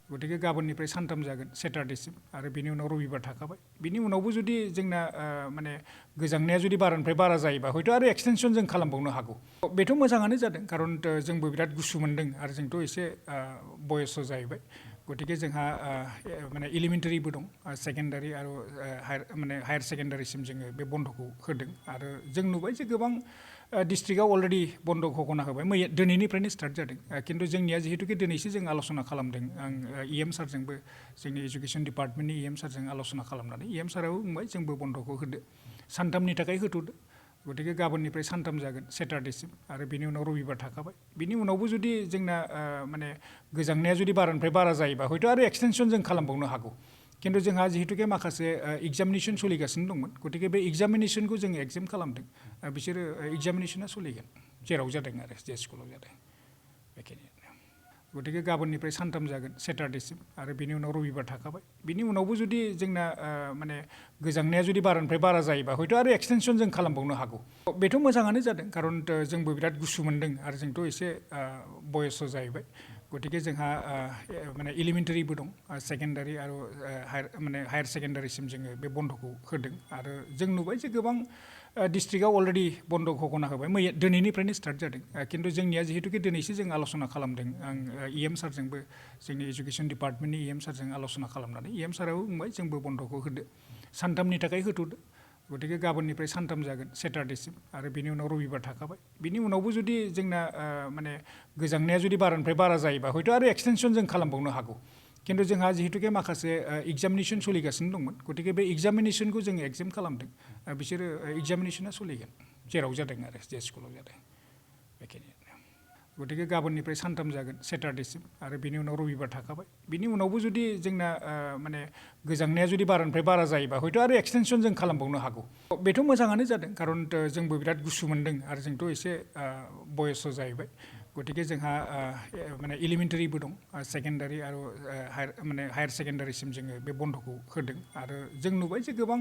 गतिके गाबोननिफ्राय सानथाम जागोन सेटारडेसिम आरो बिनि उनाव रबिबार थाखाबाय बिनि उनावबो जुदि जोंना माने गोजांनाया जुदि बारानिफ्राय बारा जायोबा हयथ' आरो एक्सटेनसन जों खालामबावनो हागौ बेथ' मोजाङानो जादों खारन जोंबो बिराद गुसु मोनदों आरो जोंथ' एसे बयस्स जाहैबाय गतिके जोंहा माने एलिमेन्टारिबो दं सेकेन्डारि आरो हायार सेकेन्डारिसिम जोङो बे बन्द'खौ होदों आरो जों नुबाय जे गोबां डिस्ट्रिक्टआव अलरेडि बन्द' घोषणा होबाय दिनैनिफ्रायनो स्टार्ट जादों खिन्थु जोंनिया जिहेतुके दिनैसो जों आल'सना खालामदों आं इएम सारजोंबो जोंनि एजुकेसन डिपार्टमेन्टनि इएम सारजों आल'सना खालामनानै इएम साराबो बुंबाय जोंबो बन्द'खौ होदो सानथामनि थाखाय होथ'दो गतिके गाबोननिफ्राय सानथाम जागोन सेटारडेसिम आरो बिनि उनाव रबिबार थाखाबाय बिनि उनावबो जुदि जोंना माने गोजांनाया जुदि बारानिफ्राय बारा जायोबा हयथ' आरो एक्सटेनसन जों खालामबावनो हागौ खिन्थु जोंहा जिहेतुके माखासे एग्जामिनेसन सोलिगासिनो दंमोन गतिके बे एग्जामिनेसनखौ जोङो एगजेम खालामदों बिसोरो एग्जामिनेसना सोलिगोन जेराव जादों आरो जे स्कुलाव जादों बेखिनियानो गतिके गाबोननिफ्राय सानथाम जागोन सेटारडेसिम आरो बिनि उनाव रबिबार थाखाबाय बिनि उनावबो जुदि जोंना माने गोजांनाया जुदि बारानिफ्राय बारा जायोबा हयथ' आरो एक्सटेनसन जों खालामबावनो हागौ बेथ' मोजाङानो जादों खारन जोंबो बिराद गुसु मोनदों आरो जोंथ' एसे बयस्स जाहैबाय गतिके जोंहा माने एलिमेन्टारिबो दं सेकेन्डारि आरो हायार सेकेन्डारिसिम जोङो बे बन्द'खौ होदों आरो जों नुबाय जे गोबां डिस्ट्रिक्टआव अलरेडि बन्द' घोषणा होबाय दिनैनिफ्रायनो स्टार्ट जादों खिन्थु जोंनिया जिहेतुके दिनैसो जों आल'सना खालामदों आं इएम सारजोंबो जोंनि एजुकेसन डिपार्टमेन्टनि इएम सारजों आल'सना खालामनानै इएम साराबो बुंबाय जोंबो बन्द'खौ होदो सानथामनि थाखाय होथ'दो गतिके गाबोननिफ्राय सानथाम जागोन सेटारडेसिम आरो बिनि उनाव रबिबार थाखाबाय बिनि उनावबो जुदि जोंना माने गोजांनाया जुदि बारानिफ्राय बारा जायोबा हयथ' आरो एक्सटेनसन जों खालामबावनो हागौ खिन्थु जोंहा जिहेतुके माखासे एग्जामिनेसन सोलिगासिनो दंमोन गतिके बे एग्जामिनेसनखौ जोङो एगजेम खालामदों बिसोरो एग्जामिनेसना सोलिगोन जेराव जादों आरो जे स्कुलाव जादों बेखिनियानो गतिके गाबोननिफ्राय सानथाम जागोन सेटारडेसिम आरो बिनि उनाव रबिबार थाखाबाय बिनि उनावबो जुदि जोंना माने गोजांनाया जुदि बारानिफ्राय बारा जायोबा हयथ' आरो एक्सटेनसन जों खालामबावनो हागौ बेथ' मोजाङानो जादों खारन जोंबो बिराद गुसु मोनदों आरो जोंथ' एसे बयस्स जाहैबाय गतिके जोंहा माने एलिमेन्टारिबो दं सेकेन्डारि आरो हायार सेकेन्डारिसिम जोङो बे बन्द'खौ होदों आरो जों नुबाय जे गोबां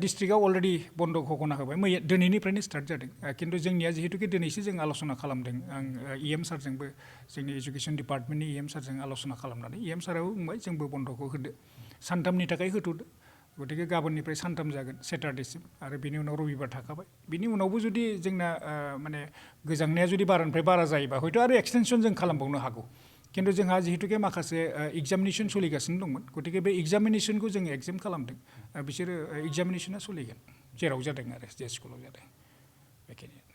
डिस्ट्रिक्टआव अलरेडि बन्द' घोषणा होबाय दिनैनिफ्रायनो स्टार्ट जादों खिन्थु जोंनिया जिहेतुके दिनैसो जों आल'सना खालामदों आं इएम सारजोंबो जोंनि एजुकेसन डिपार्टमेन्टनि इएम सारजों आल'सना खालामनानै इएम साराबो बुंबाय जोंबो बन्द'खौ होदो सानथामनि थाखाय होथ'दो गतिके गाबोननिफ्राय सानथाम जागोन सेटारडेसिम आरो बिनि उनाव रबिबार थाखाबाय बिनि उनावबो जुदि जोंना माने गोजांनाया जुदि बारानिफ्राय बारा जायोबा हयथ' आरो एक्सटेनसन जों खालामबावनो हागौ खिन्थु जोंहा जिहेतुके माखासे एग्जामिनेसन सोलिगासिनो दंमोन गतिके बे एग्जामिनेसनखौ जोङो एगजेम खालामदों बिसोरो एग्जामिनेसना सोलिगोन जेराव जादों आरो जे स्कुलाव जादों बेखिनियानो